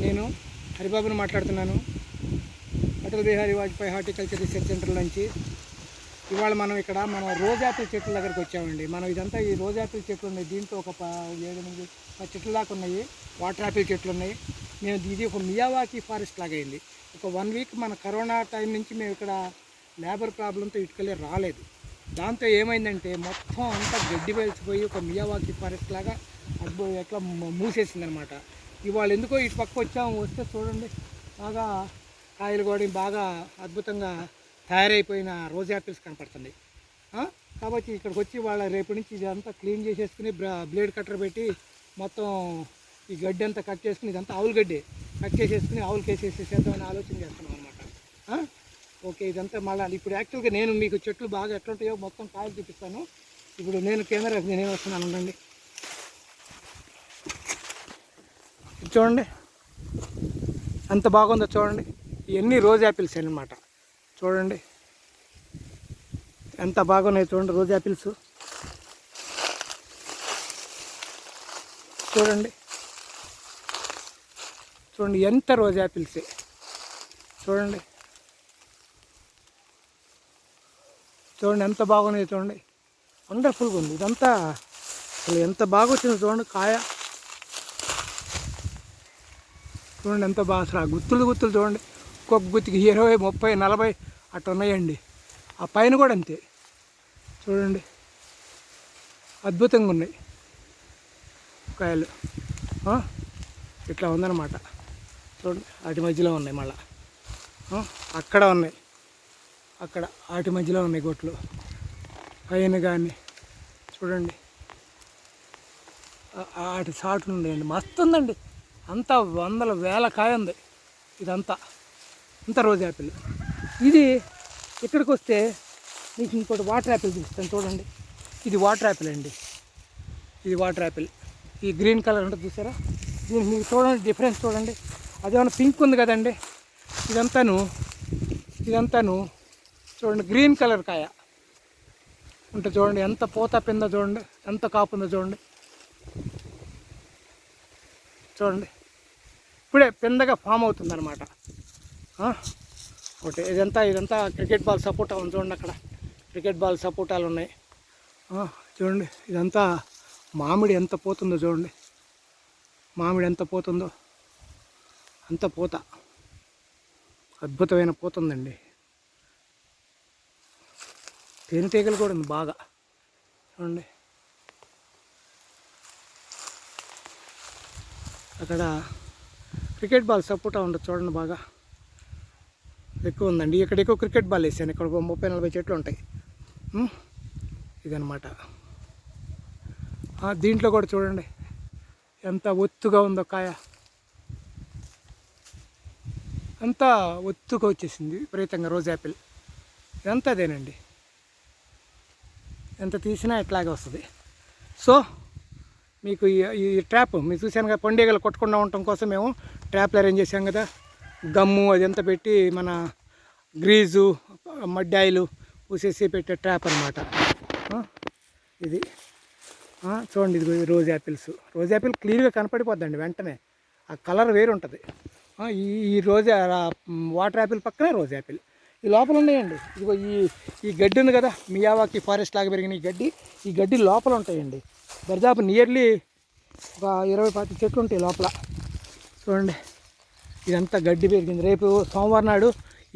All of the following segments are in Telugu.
నేను హరిబాబుని మాట్లాడుతున్నాను. Atal Bihari Vajpayee horticulture research centre నుంచి. ఇవాళ మనం ఇక్కడ రోజ్ యాపిల్ చెట్ల దగ్గరికి వచ్చామండి. మనం ఇదంతా ఈ రోజ్ యాపిల్ చెట్లు ఉన్నాయి. దీంతో ఒక 7-8 చెట్లు దాకా ఉన్నాయి. వాటర్ యాపిల్ చెట్లు ఉన్నాయి. మేము ఇది ఒక మియావాకీ ఫారెస్ట్ లాగా అయింది. ఒక 1 వీక్ మన కరోనా టైం నుంచి మేము ఇక్కడ లేబర్ ప్రాబ్లంతో ఇటుకలే రాలేదు. దాంతో ఏమైందంటే మొత్తం అంతా గడ్డి వెలిసిపోయి ఒక మియావాకీ ఫారెస్ట్ లాగా ఎట్లా మూసేసింది అనమాట. ఇవాళ ఎందుకో ఇటు పక్క వచ్చాము. వస్తే చూడండి బాగా కాయలు కూడా బాగా అద్భుతంగా తయారైపోయిన రోజ్ యాపిల్స్ కనపడుతుంది. కాబట్టి ఇక్కడికి వచ్చి వాళ్ళ రేపు నుంచి ఇదంతా క్లీన్ చేసేసుకుని బ్లేడ్ కట్టర్ పెట్టి మొత్తం ఈ గడ్డి అంతా కట్ చేసుకుని, ఇదంతా ఆవుల గడ్డి కట్ చేసేసుకుని ఆవులకి వేసేసేద్దామని ఆలోచన చేస్తున్నాం అనమాట. ఓకే, ఇదంతా మళ్ళీ ఇప్పుడు యాక్చువల్గా నేను మీకు చెట్లు బాగా ఎట్లుంటాయో మొత్తం కాయలు చూపిస్తాను. ఇప్పుడు నేను కెమెరా నేనే వస్తున్నాను ఉండండి. చూడండి ఎంత బాగుందో చూడండి. ఇవన్నీ రోజ్ యాపిల్స్ అన్నమాట. చూడండి ఎంత బాగున్నాయి చూడండి రోజ్ యాపిల్స్. చూడండి చూడండి ఎంత రోజ్ యాపిల్సే. చూడండి చూడండి ఎంత బాగున్నాయి చూడండి. వండర్ఫుల్గా ఉంది ఇదంతా. అసలు ఎంత బాగా వచ్చింది చూడండి కాయ. చూడండి ఎంత బాగా అసలు గుత్తులు చూడండి. ఒక్కొక్క గుత్తికి 20, 30, 40 అట్లా ఉన్నాయండి. ఆ పైన కూడా అంతే. చూడండి అద్భుతంగా ఉన్నాయి కాయలు. ఇట్లా ఉందన్నమాట. చూడండి వాటి మధ్యలో ఉన్నాయి, మళ్ళా అక్కడ ఉన్నాయి, అక్కడ వాటి మధ్యలో ఉన్నాయి గొట్లు పైన కానీ. చూడండి వాటి సాటులు ఉన్నాయండి. మస్తు ఉందండి. అంతా 100,000 కాయ ఉంది. ఇదంతా రోజ్ యాపిల్. ఇది ఇక్కడికి వస్తే మీకు ఇంకోటి వాటర్ యాపిల్ చూపిస్తాను చూడండి. ఇది వాటర్ యాపిల్ అండి. ఇది వాటర్ యాపిల్. ఈ గ్రీన్ కలర్ ఉంటుంది చూసారా. దీనికి మీకు చూడండి డిఫరెన్స్ చూడండి. అదేమన్నా పింక్ ఉంది కదండి. ఇదంతాను చూడండి గ్రీన్ కలర్ కాయ ఉంటుంది. చూడండి ఎంత పూత పిందో చూడండి, ఎంత కాపుందో చూడండి. చూడండి ఇప్పుడే పిందగా ఫామ్ అవుతుంది అనమాట. ఒకటి ఇదంతా క్రికెట్ బాల్ సపోటా ఉంది చూడండి. అక్కడ క్రికెట్ బాల్ సపోటాలు ఉన్నాయి. చూడండి ఇదంతా మామిడి ఎంత పోతుందో చూడండి. మామిడి ఎంత పోతుందో అంత పూత అద్భుతమైన పోతుందండి. తేనెటీగలు కూడా ఉంది బాగా. చూడండి అక్కడ క్రికెట్ బాల్ సపోటా ఉండదు చూడండి, బాగా ఎక్కువ ఉందండి. ఇక్కడ ఎక్కువ క్రికెట్ బాల్ వేసాను. ఇక్కడ 30-40 చెట్లు ఉంటాయి. ఇదనమాట. దీంట్లో కూడా చూడండి ఎంత ఒత్తుగా ఉందో కాయ. అంతా ఒత్తుగా వచ్చేసింది విపరీతంగా రోజ్ యాపిల్. ఇదంతా అదేనండి. ఎంత తీసినా ఇట్లాగే వస్తుంది. సో మీకు ఈ ట్రాప్ మీరు చూసాను కదా, పండుగలు కొట్టకుండా ఉండటం కోసం మేము ట్రాప్లు అరేంజ్ చేసాం కదా. గమ్ము అదంతా పెట్టి మన గ్రీజు మడ్డాయిలు పూసేసి పెట్టే ట్రాప్ అనమాట ఇది. చూడండి ఇది రోజ్ యాపిల్స్. రోజ్ యాపిల్ క్లియర్గా కనపడిపోద్దండి వెంటనే. ఆ కలర్ వేరు ఉంటుంది. ఈ వాటర్ యాపిల్ పక్కనే రోజ్ యాపిల్. ఈ లోపల ఉన్నాయండి. ఇదిగో ఈ గడ్డి ఉంది కదా, మియావాకీ ఫారెస్ట్ లాగా పెరిగిన ఈ గడ్డి లోపల ఉంటాయండి. దర్దాపు నియర్లీ ఒక 20-25 చెట్లు ఉంటాయి లోపల. చూడండి ఇదంతా గడ్డి పెరిగింది. రేపు సోమవారం నాడు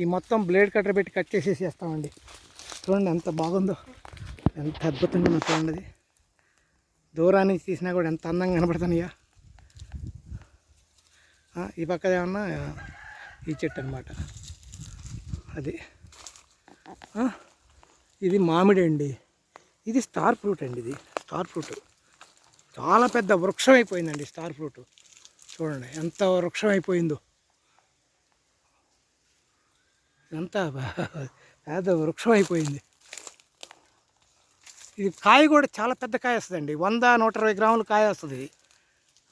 ఈ మొత్తం బ్లేడ్ కట్టర్ పెట్టి కట్ చేసేసేస్తామండి. చూడండి ఎంత బాగుందో, ఎంత అద్భుతంగా ఉందో చూడండి. అది దూరానికి తీసినా కూడా ఎంత అందంగా కనపడుతున్నాయా. ఈ పక్కన ఏమన్నా ఈ చెట్టు అనమాట అది. ఇది మామిడి అండి. ఇది స్టార్ ఫ్రూట్ అండి. ఇది స్టార్ ఫ్రూట్ చాలా పెద్ద వృక్షం అయిపోయిందండి. స్టార్ ఫ్రూట్ చూడండి ఎంత వృక్షం అయిపోయిందో. ఎంత పెద్ద వృక్షం అయిపోయింది. ఇది కాయ కూడా చాలా పెద్ద కాయ వస్తుందండి. 100-120 గ్రాముల కాయ వస్తుంది.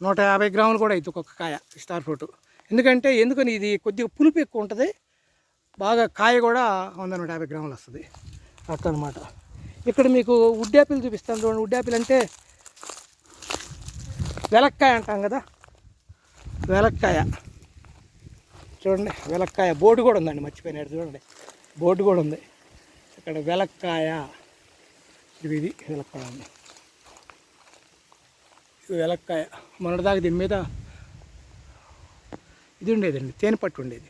150 గ్రాములు కూడా ఇది ఒక్కొక్క కాయ స్టార్ ఫ్రూట్. ఎందుకని ఇది కొద్దిగా పులుపు ఎక్కువ ఉంటుంది. బాగా కాయ కూడా 100-150 గ్రాములు వస్తుంది అట్లా అనమాట. ఇక్కడ మీకు వుడ్ యాపిల్ చూపిస్తాను చూడండి. వుడ్ యాపిల్ అంటే వెలక్కాయ అంటాం కదా. వెలక్కాయ చూడండి, వెలక్కాయ బోర్డు కూడా ఉందండి, మర్చిపోయినాడు చూడండి, బోర్డు కూడా ఉంది ఇక్కడ. వెలక్కాయ ఇది వెలక్కాయ అండి, ఇది వెలక్కాయ. మొన్నటిదాకా దీని మీద ఇది ఉండేదండి, తేనెపట్టు ఉండేది,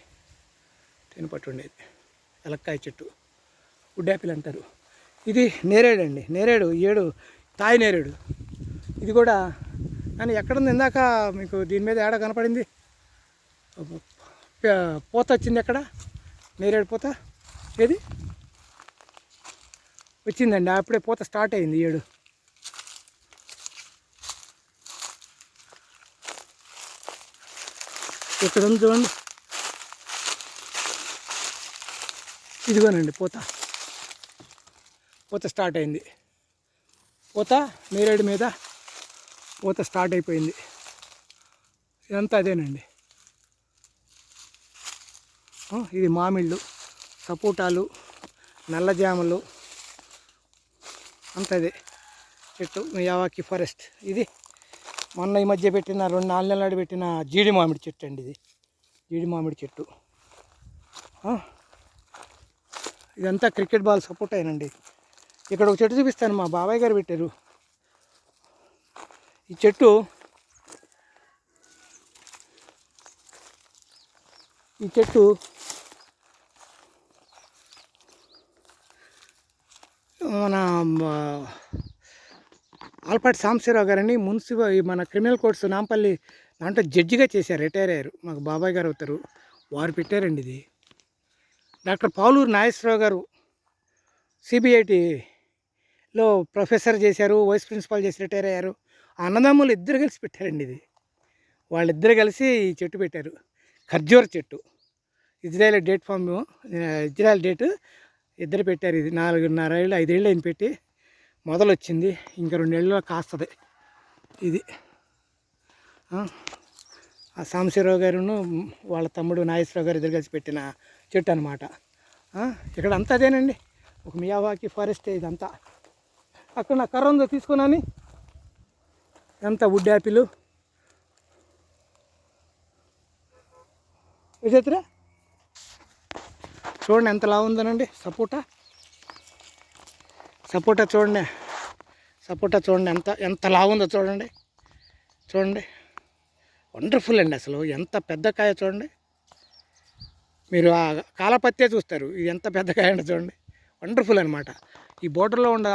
తేనెపట్టు ఉండేది. వెలక్కాయ చెట్టు, వుడ్ యాపిల్ అంటారు. ఇది నేరేడు అండి, నేరేడు 7 తాయి నేరేడు. ఇది కూడా కానీ ఎక్కడుంది ఇందాక మీకు దీని మీద ఏడ కనపడింది, పూత వచ్చింది ఎక్కడ, నేరేడు పూత ఏది వచ్చిందండి, అప్పుడే పూత స్టార్ట్ అయింది 7. ఇక్కడ ఉంది చూడండి, ఇదిగోనండి పూత, పూత స్టార్ట్ అయింది. పూత నేరేడు మీద పూత స్టార్ట్ అయిపోయింది. ఇదంతా అదేనండి. ఇది మామిళ్ళు, సపోటాలు, నల్లజామలు అంత అదే చెట్టు. Miyawaki forest. ఇది మొన్న ఈ మధ్య పెట్టిన 2-4 నెలల నాడు పెట్టిన జీడి మామిడి చెట్టు అండి, ఇది జీడి మామిడి చెట్టు. ఇదంతా క్రికెట్ బాల్ సపోర్ట్ అయినండి. ఇక్కడ ఒక చెట్టు చూపిస్తాను, మా బాబాయ్ గారు పెట్టారు. ఈ చెట్టు మన ఆల్పాటి సాంబశివరావు గారని మన క్రిమినల్ కోర్ట్స్ నాంపల్లి దాంట్లో జడ్జిగా చేశారు, రిటైర్ అయ్యారు. మాకు బాబాయ్ గారు అవుతారు, వారు పెట్టారండి ఇది. డాక్టర్ పాలూరు నాగేశ్వరరావు గారు సిబిఐటిలో ప్రొఫెసర్ చేశారు, వైస్ ప్రిన్సిపాల్ చేసి రిటైర్ అయ్యారు. అన్నదమ్ములు ఇద్దరు కలిసి పెట్టారండి ఇది. వాళ్ళిద్దరు కలిసి ఈ చెట్టు పెట్టారు, ఖర్జూర చెట్టు. Israel date farm, Israel date ఇద్దరు పెట్టారు. ఇది 4.5 ఏళ్ళు 5 ఏళ్ళు అయిన పెట్టి మొదలు వచ్చింది, ఇంకా 2 ఏళ్ళలో కాస్తుంది ఇది. ఆ సాంబశివరావు గారును వాళ్ళ తమ్ముడు నాగేశ్వరరావు గారు ఇద్దరు కలిసి పెట్టిన చెట్టు అనమాట. ఇక్కడ అంతా అదేనండి, ఒక మియావాకి ఫారెస్ట్ ఇదంతా. అక్కడ నా కర్ర ఉందో తీసుకున్నాను, ఇదంతా వుడ్ యాపిల్. విజేత్రా చూడండి ఎంత లావు ఉందనండి, సపోటా చూడండి, సపోటా చూడండి ఎంత లావు ఉందో చూడండి. వండర్ఫుల్ అండి, అసలు ఎంత పెద్ద కాయ చూడండి. మీరు ఆ కాలపత్తే చూస్తారు, ఇది ఎంత పెద్ద కాయ అండి చూడండి, వండర్ఫుల్ అనమాట. ఈ బోర్డర్లో ఉండే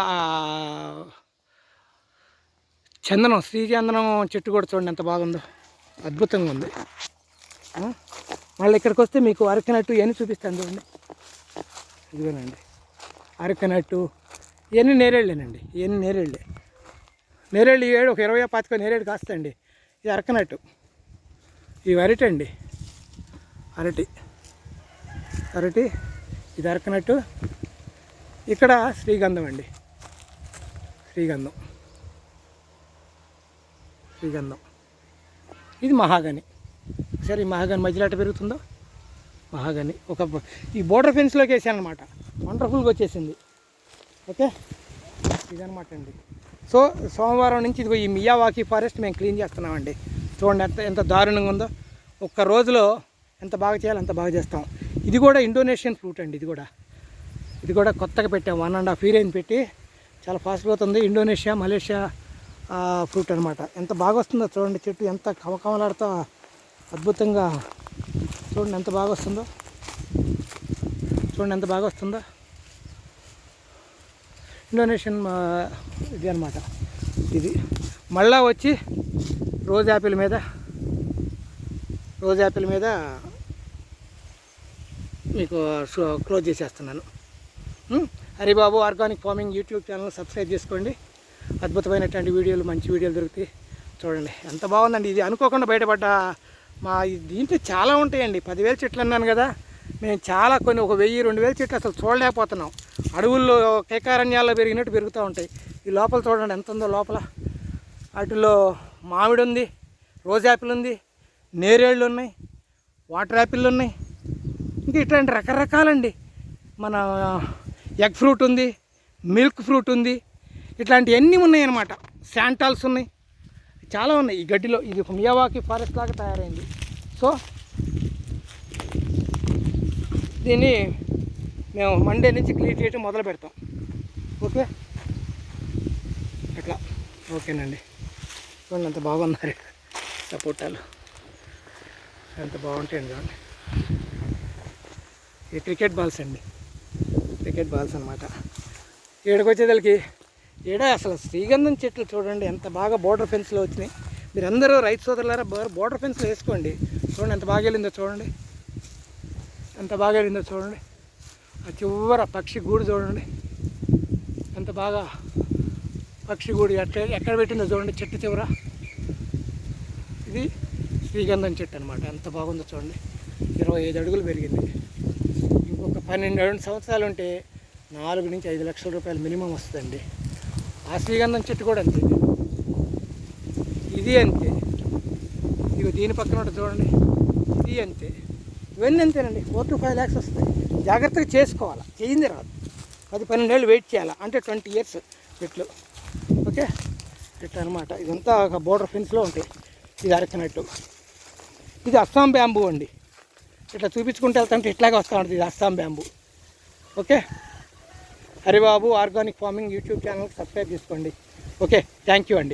చందనం, శ్రీచందనం చెట్టు కూడా చూడండి ఎంత బాగుందో, అద్భుతంగా ఉంది. మళ్ళీ ఇక్కడికి వస్తే మీకు అరకనట్టు ఇవన్నీ చూపిస్తాను చూడండి. ఇదిగోనండి అరకనట్టు, ఇవన్నీ నేరేళ్ళేనండి, ఇవన్నీ నేరేళ్ళే. నేరేళ్ళు ఈ ఏడు ఒక 20-25 నేరేడు కాస్తాయండి. ఇది అరకనట్టు, ఇవి అరటి అండి, అరటి ఇది అరకనట్టు. ఇక్కడ శ్రీగంధం అండి, శ్రీగంధం ఇది మహాగని. సరే ఈ మహాగని మధ్యలో అట్ట పెరుగుతుందో, మహాగని ఒక ఈ బోర్డర్ ఫెన్స్లోకి వేసాను అనమాట, వండర్ఫుల్గా వచ్చేసింది. ఓకే ఇదనమాట అండి. సో సోమవారం నుంచి ఇదిగో ఈ మియావాకి ఫారెస్ట్ మేము క్లీన్ చేస్తున్నామండి. చూడండి ఎంత దారుణంగా ఉందో. ఒక్క రోజులో ఎంత బాగా చేయాలో అంత బాగా చేస్తాం. ఇది కూడా ఇండోనేషియన్ ఫ్రూట్ అండి, ఇది కూడా కొత్తగా పెట్టాం, 1.5 year అయింది పెట్టి, చాలా ఫాస్ట్గా అవుతుంది. ఇండోనేషియా మలేషియా ఫ్రూట్ అనమాట. ఎంత బాగా వస్తుందో చూడండి, చెట్టు ఎంత కమకమలాడుతూ అద్భుతంగా చూడండి ఎంత బాగా వస్తుందో, ఇండోనేషియన్ ఇది అనమాట. ఇది మళ్ళా వచ్చి రోజ్ యాపిల్ మీద మీకు క్లోజ్ చేసేస్తున్నాను. Haribabu organic farming YouTube channel subscribe చేసుకోండి. అద్భుతమైనటువంటి వీడియోలు, మంచి వీడియోలు దొరుకుతాయి. చూడండి ఎంత బాగుందండి. ఇది అనుకోకుండా బయటపడ్డ మా దీంట్లో చాలా ఉంటాయండి. 10,000 చెట్లు అన్నాను కదా, మేము చాలా కొన్ని 1,000-2,000 చెట్లు అసలు చూడలేకపోతున్నాం. అడవుల్లో కేకారణ్యాల్లో పెరిగినట్టు పెరుగుతూ ఉంటాయి. ఈ లోపల చూడండి ఎంత ఉందో లోపల. వాటిల్లో మామిడి ఉంది, రోజ్ యాపిల్ ఉంది, నేరేళ్ళు ఉన్నాయి, వాటర్ యాపిల్ ఉన్నాయి, ఇంకా ఇట్లాంటి రకరకాలండి. మన ఎగ్ ఫ్రూట్ ఉంది, మిల్క్ ఫ్రూట్ ఉంది, ఇట్లాంటివన్నీ ఉన్నాయన్నమాట. శాంటాల్స్ ఉన్నాయి, చాలా ఉన్నాయి ఈ గడ్డిలో. ఇది ఒక మియావాకి ఫారెస్ట్ లాగా తయారైంది. సో దీన్ని మేము మండే నుంచి క్లీన్ చేయడం మొదలు పెడతాం. ఓకే, అట్లా ఓకేనండి. చూడండి ఎంత బాగున్నారు సపోటాలు, ఎంత బాగుంటాయండి. చూడండి, ఇది క్రికెట్ బాల్స్ అండి, క్రికెట్ బాల్స్ అనమాట. ఈడకొచ్చేదానికి ఈడ అసలు శ్రీగంధం చెట్లు చూడండి ఎంత బాగా బోర్డర్ ఫెన్స్లో వచ్చినాయి. మీరు అందరూ రైతు సోదరులారా బోర్డర్ ఫెన్స్లో వేసుకోండి. చూడండి ఎంత బాగా వెళ్ళిందో చూడండి, ఎంత బాగా వెళ్ళిందో చూడండి. ఆ చివర పక్షి గూడు చూడండి ఎంత బాగా, పక్షి గూడు ఎక్కడ పెట్టిందో చూడండి, చెట్టు చివర. ఇది శ్రీగంధం చెట్టు అనమాట. ఎంత బాగుందో చూడండి, 25 అడుగులు పెరిగింది. ఇంకొక 12 సంవత్సరాలు ఉంటే 4 నుంచి 5 లక్షల రూపాయలు మినిమం వస్తుందండి. ఆ శ్రీగంధం చెట్టు కూడా అంతే, ఇది అంతే. ఇక దీని పక్కన ఉంటుంది చూడండి, ఇది అంతే. ఇవన్నీ అంతేనండి. 4 to 5 lakhs వస్తాయి. జాగ్రత్తగా చేసుకోవాలా, చేయింది రాదు. 10-12 ఏళ్ళు వెయిట్ చేయాలా, అంటే 20 years చెట్లు. ఓకే, ఇట్లా అనమాట. ఇదంతా ఒక బోర్డర్ ఫెన్స్లో ఉంటాయి. ఇది అరచినట్టు. ఇది అస్సాం బ్యాంబూ అండి. ఇట్లా చూపించుకుంటూ వెళ్తాంటే ఇట్లాగే వస్తూ ఉంటుంది. ఇది Assam bamboo. Okay, Haribabu organic farming YouTube ఛానల్కి సబ్స్క్రైబ్ చేసుకోండి. ఓకే, థ్యాంక్ యూ అండి.